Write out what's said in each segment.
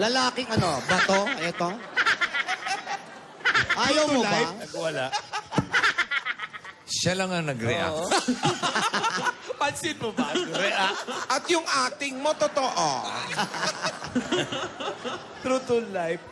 Lalaking ano, bato, eto. Ayaw mo ba? Wala. Siya lang ang nag-react. Pansin mo ba? At yung acting mo, totoo. True to life.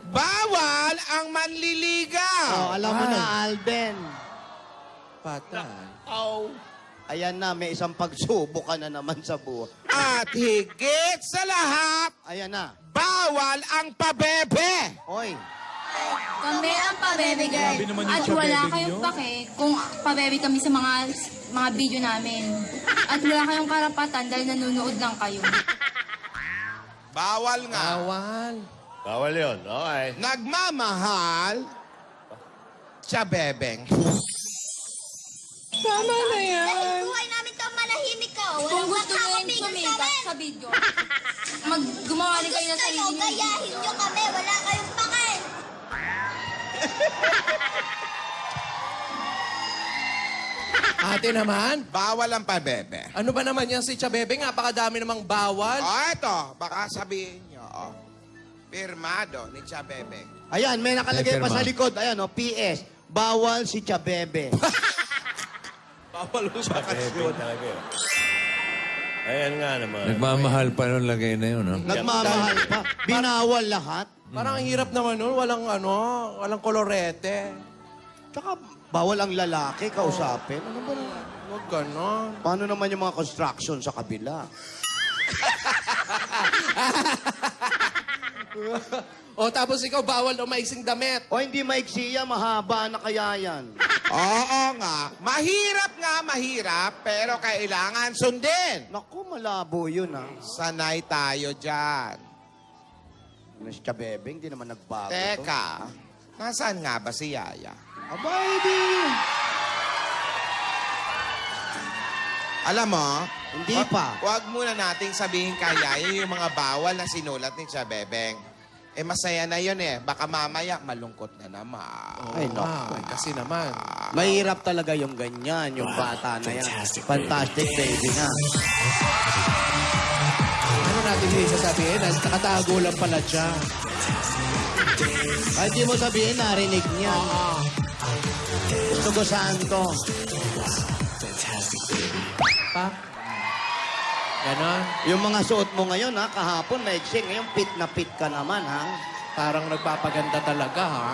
Bawal ang manliligaw. Oh, alam mo na, Alden. Patay. Ayan na, may isang pagsubok ka na naman sa buhay. At higit sa lahat, Ayan na. bawal ang pabebe. Oy, Kami ang pabebe girl. Grabe naman yung At pabebe wala niyo. kayong pake kung pabebe kami sa mga video namin. At wala kayong karapatan dahil nanonood lang kayo. Bawal nga. bawal. Bawal yun. Okay. Nagmamahal, tsabebeng. Tama na yan. Buhay namin to, manahimik ka. Kung Walang gusto nyo yung magkakapigil sa sumigat amin. sa video, gumawa rin kayo ng Gusto sarili nyo, nyo. gayahin nyo kami. Wala kayong pake. Ate naman, Bawal ang pabebe. ano ba naman yan si Chabebe? Napakadami namang bawal. Eto, baka sabihin nyo, pirmado ni tsabebeng. Ayan, may nakalagay pa Pirma. sa likod. Ayan, PS. Bawal si Chabebe. Bawal mo sa kasyon. talaga yun. Ayan nga naman. Nagmamahal pa nung lagay na yun, no? Nagmamahal pa. Binawal lahat. Parang ang hirap naman nun. Walang kolorete. Tsaka, bawal ang lalaki kausapin. Ano ba naman? Huwag ganon. Paano naman yung mga construction sa kabila? O tapos ikaw, bawal daw maising damit. O hindi maiksiya, mahaba na kaya yan. Oo nga. Mahirap, pero kailangan sundin. Naku, malabo yun ah. Sanay tayo dyan. Ano si Chabebe, hindi naman nagbago to. Teka, nasaan nga ba si Yaya? Aba, hindi. Alam mo, Hindi pa. Huwag muna nating sabihin kay Yaya yung mga bawal na sinulat ni Chabebeng. Masaya na yun eh. Baka mamaya malungkot na naman. Ay, naku. Kasi naman. Mahirap talaga yung ganyan, yung bata na yan. Fantastic baby nga. Ano natin hindi sasabihin? Nakatago lang pala dyan. Ay, di mo sabihin, narinig niya. Gusto ko saan to? Pa? Ganon. Yung mga suot mo ngayon, ha? Kahapon, maigsi. Ngayon, fit na fit ka naman, ha? Parang nagpapaganda talaga, ha?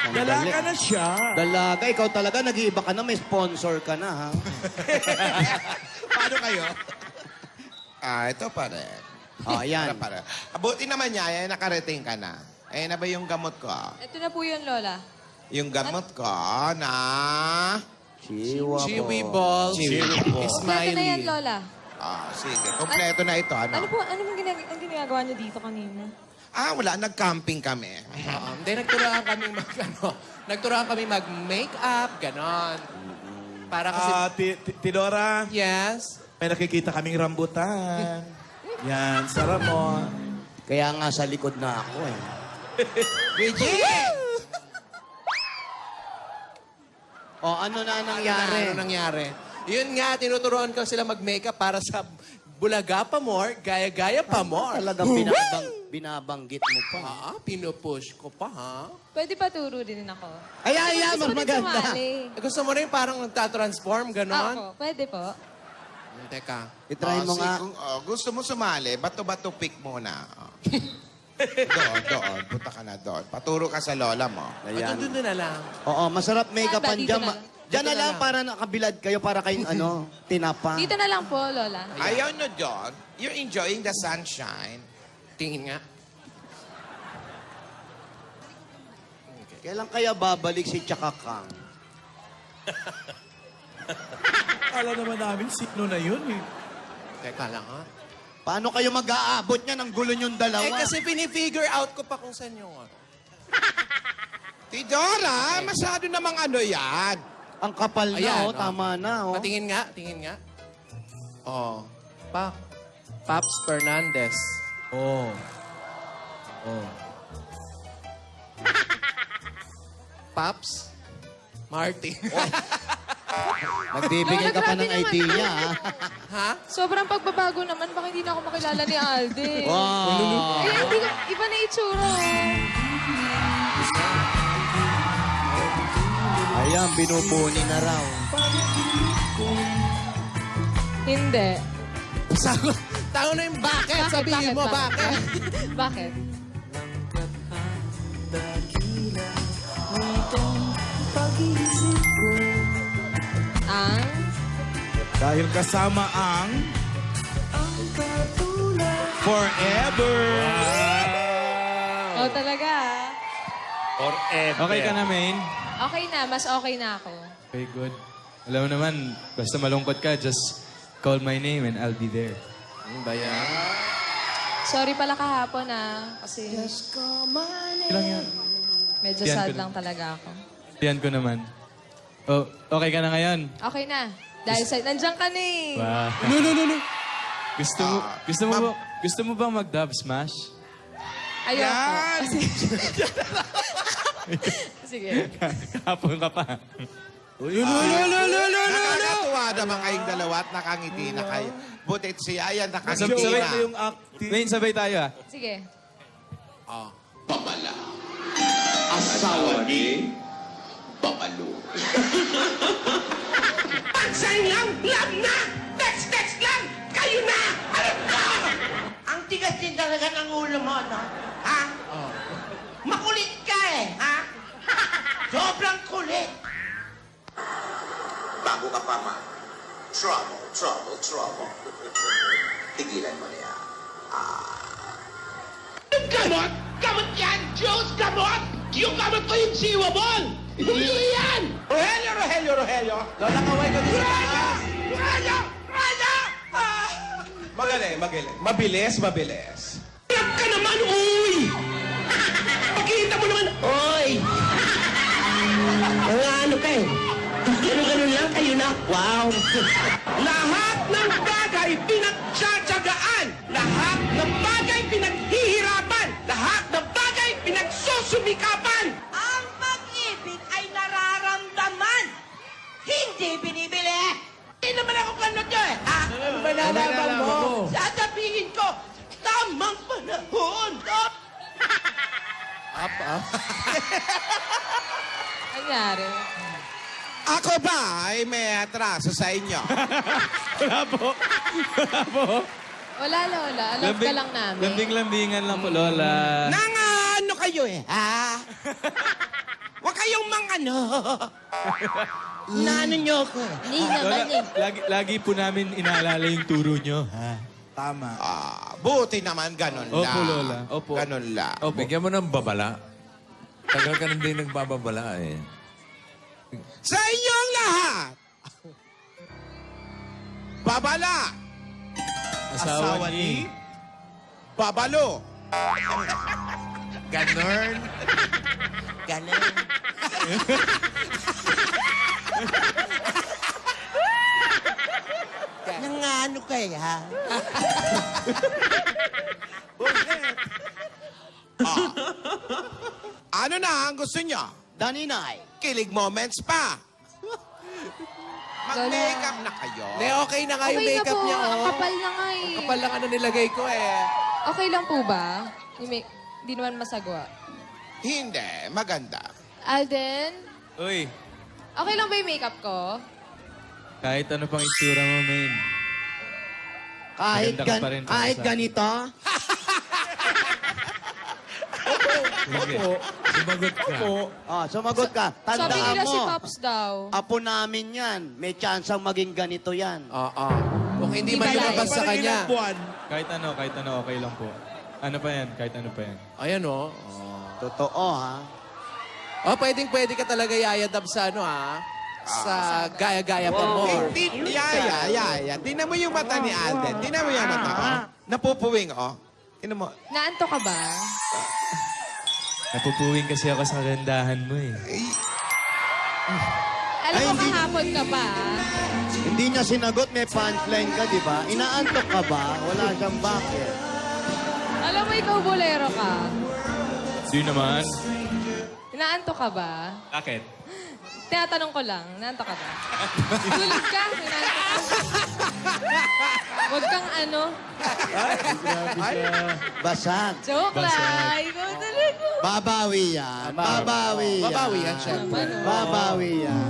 Dalaga na siya. Dalaga, ikaw talaga, nag-iiba ka na, may sponsor ka na, ha? Paano kayo? Ito pa rin. Oh, yan. Para. Abuti naman Yaya, nakarating ka na. Na ba yung gamot ko? Ito na po yun, Lola. Yung gamot ko na... Chiwa po. Chiwi balls. Chiwi balls. Ito na yan, Smiley. Lola. Sige. Kompleto na ito. Ano Ano? po, ano mong ang ginagawa niyo dito kanina? Wala. Nag-camping kami. Hindi, nagturuan kami mag-makeup, ganon. Para kasi... Tidora, Yes? may nakikita kaming rambutan. Yan, sarap mo. Kaya nga sa likod na ako, eh. O, ano na nangyari? Ano nangyari? Yun nga, tinuturuan ko sila mag-makeup para sa bulaga pa more, gaya-gaya pa more. Talagang binabanggit mo pa. Pinupush ko pa, ha? Pwede pa turo din ako. Ay, mas Gusto ko din maganda. sumali. Gusto mo rin parang nagtatransform, ganon? Ako, pwede po. Teka. I-try mo nga. Kung gusto mo sumali, bato-bato pick muna. Doon. Punta ka na doon. Paturo ka sa lola mo. Ayan. Doon na lang. Oo, masarap make-upan Dito dyan. na lang. Diyan na Dito na lang lang. para nakabilad kayo para kayong tinapa. Dito na lang po, Lola. Ayaw nyo doon. You're enjoying the sunshine. Tingin nga. Kailan kaya babalik si Chakakang? Akala naman namin sino na yun eh. Teka lang, ha? Paano kayo mag-aabot niya ng gulo yung dalawa? Kasi pinifigure out ko pa kung saan yung... Tidora, masyado namang ano yan. Ang kapal na, Ayan, tama na, oh. Patingin nga, tingin nga. Oh. Paps Fernandez. Oh. Paps Martin. Nagbibigay Lola, ka pa grabe ng naman. idea, ha? Ha? Sobrang pagbabago naman. Baka hindi na ako makilala ni Alden. Wow! Ay, hindi ko, iba na itsura. Ayan, binubuni na raw. Hindi. Tango na yung bakit. Sabihin mo, bakit? Bakit? Ang? Dahil kasama ang Forever. Oh, talaga. Forever. Okay ka na, Main? Okay na, mas okay na ako. Okay, good. Alam mo naman, basta malungkot ka, just call my name and I'll be there. Sorry pala kahapon kasi Ilang yan? medyo Yan sad ko- lang talaga ako. Tiyan ko naman. Oh, okay ka na ngayon? Okay na. Dahil nandiyan ka na eh. Wow. No. Gusto mo bang mag-dub smash? Ayoko. Sige. Kahapon ka pa. Nakakatuwa naman kayong dalawa at nakangiti na kayo. Butit si Ayan nakangiti na. Main, sabay tayo ah. Sige. Asawa ni Babalo. Pansin lang! Love na! Text lang! Kayo na! Ano ka? Ang tigas din talaga ng ulo mo, no? Ha? Makulit ka eh, ha? Sobrang kulit! Bago ka pa, ma. Trouble. Tigilan mo niya. Gamot! Gamot yan! Diyos, gamot! Yung gamot ko yung siwabol! Hindi yan! Rogelio! Lola, kaway ko din sa taas. Rogelio! Magaling. Mabilis. Hirap ka naman, uy! Pagkita mo naman, uy! Ano ka eh? Ganun lang kayo na. Wow! Lahat ng bagay pinagtsatsagaan! Lahat ng bagay pinaghihirapan! Lahat ng bagay pinagsusumikapan! Ang pag-ibig ay nararamdaman! Hindi binibili! Hindi naman ako ganun nyo eh! Ha? Ano ba nalaman mo? Sasabihin ko, tamang panahon! Nangyari. Ako ba ay may atraso sa inyo? Wala, Lola. Alam ka lang namin. Lambing-lambingan lang po, Lola. Nang ano kayo eh, ha? Huwag kayong Nano nyo ko eh. Hindi naman eh. Lagi po namin inaalala yung turo nyo. Ha? Tama. Buti naman ganun lang. Opo, Lola. Opo. Ganun lang. Oh, bigyan mo ng babala. Tagal ka na din nagbababala eh. Sa inyong lahat, babala, Asawa ni... babalo. Ganun. Nang ano ka eh, ha? Ano na ang gusto nyo? Daninay. Kilig moments pa. Mag-makeup na kayo. Hindi, okay na nga yung Okay na makeup po. niya, Ang oh. kapal na nga eh. Kapal lang ano nilagay ko eh. Okay lang po ba? Hindi naman masagwa. Hindi, maganda. Alden, Uy, okay lang ba yung makeup ko? kahit ano pang itsura mo, Main. Maganda ka pa rin, Kahit Papa. ganito, Sige. Sumagot ka. sumagot ka. Sabi Tandaan nila si mo, Pops daw. apo namin yan. May chance ang maging ganito yan. Oo. Kung hindi Di man ba lumabas sa kanya. Kahit ano, okay lang po. Ano pa yan? Kahit ano pa yan. Ayan, oh. Totoo, ha? Oh, pwede ka talaga yayadab sa ano, ha? Sa gaya-gaya pa mo. Yaya. Tingnan mo yung mata ni Alden. Tingnan mo yung mata, oh. Napupuwing, oh. Tingnan mo. Naanto ka ba? Napupuwing kasi ako sa kagandahan mo eh. Alam Ay, mo, hindi- kahapon ka pa. Hindi niya sinagot, may punchline ka, di ba? Inaantok ka ba? Wala siyang bakit. Alam mo, ikaw bolero ka. Di naman. Inaanto ka ba? Bakit? Tinatanong ko lang, naantok ka ba? Tulog ka, tinatanong ka. Huwag kang ano. Basag. Joke lang. Ikaw talaga. Babawi yan. Babawi yan. Babawi yan, syempre. Naman, oh. Babawi yan.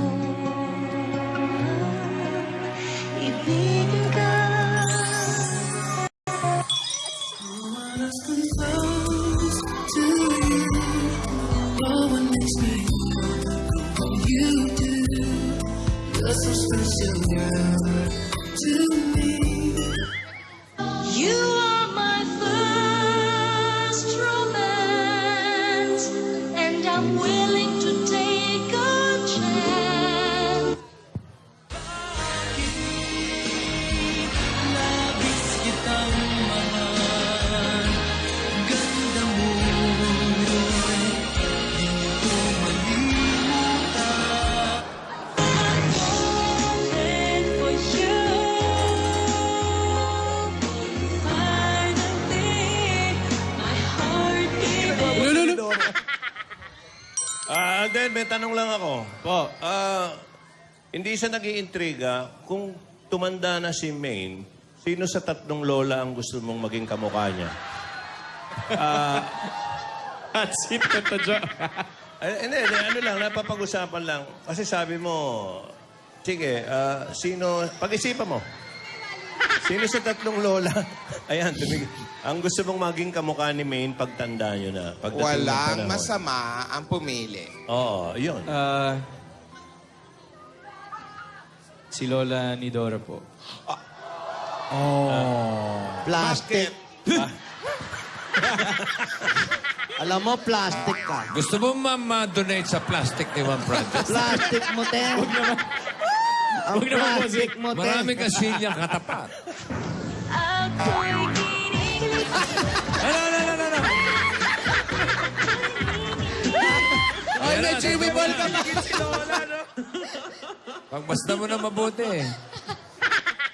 You are my first romance, and I'm willing to take a chance. Falling for you. Finally, my heart gave in. Alden, may tanong lang ako. Po. Hindi siya nag-iintriga kung tumanda na si Maine, sino sa tatlong lola ang gusto mong maging kamukha niya? At si Tata Jo. Hindi, ano lang, napapag-usapan lang. Kasi sabi mo, sige, sino, pag-isipan mo. Sino sa tatlong lola? Ayan, tumigil. Ang gusto mong maging kamukha ni Maine pagtanda nyo na. Pagdating ng Walang panahon. masama ang pumili. Oo, yun. Si Lola ni Dora po. Plastic. Alam mo, plastic ka. Gusto mo ma-donate sa plastic ni Juan Francis? Plastic mo, te. Ang plastic mo, te. Marami kasilyang katapat. Ako'y kinikilig. Ay, may Jimmy Ball ka pa. Pagbasta mo na mabuti eh.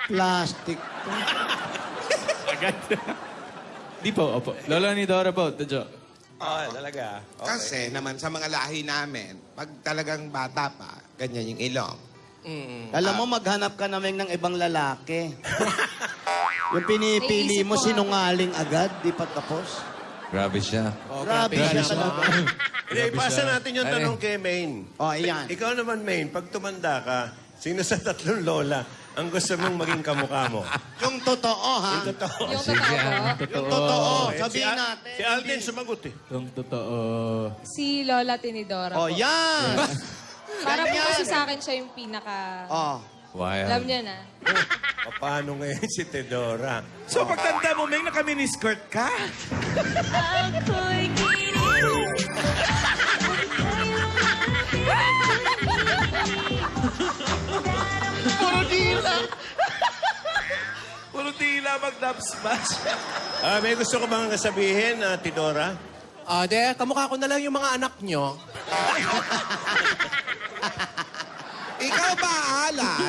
Plastic. Di po, opo. Lola ni Dora po, Tata Jo. Talaga. Kasi naman sa mga lahi namin, pag talagang bata pa, ganyan yung ilong. Alam mo, maghanap ka namin ng ibang lalaki. Yung pinipili mo, sinungaling agad, di pa tapos. Grabe siya. Grabe siya talaga. Hindi, ipasa natin yung tanong kay Maine. O, ayan. Ikaw naman, Maine, pag tumanda ka, sino sa tatlong lola ang gusto mong maging kamukha mo? Yung totoo, ha? Yung totoo po. Yung totoo. Eh, Sabihin si natin. Si Alden sumagot eh. Yung totoo. Si Lola Tinidora O, po. yan. Para po kasi sa akin siya yung pinaka... O. Alam niya na. O, paano ngayon si Tedora? So pagtanda mo, may naka-miniskirt ka? Ako'y kinikilig. Puro tila mag-dub smash. May gusto ko bang sabihin, Tidora? Kamukha ko na lang yung mga anak nyo. Ikaw ba, Ala?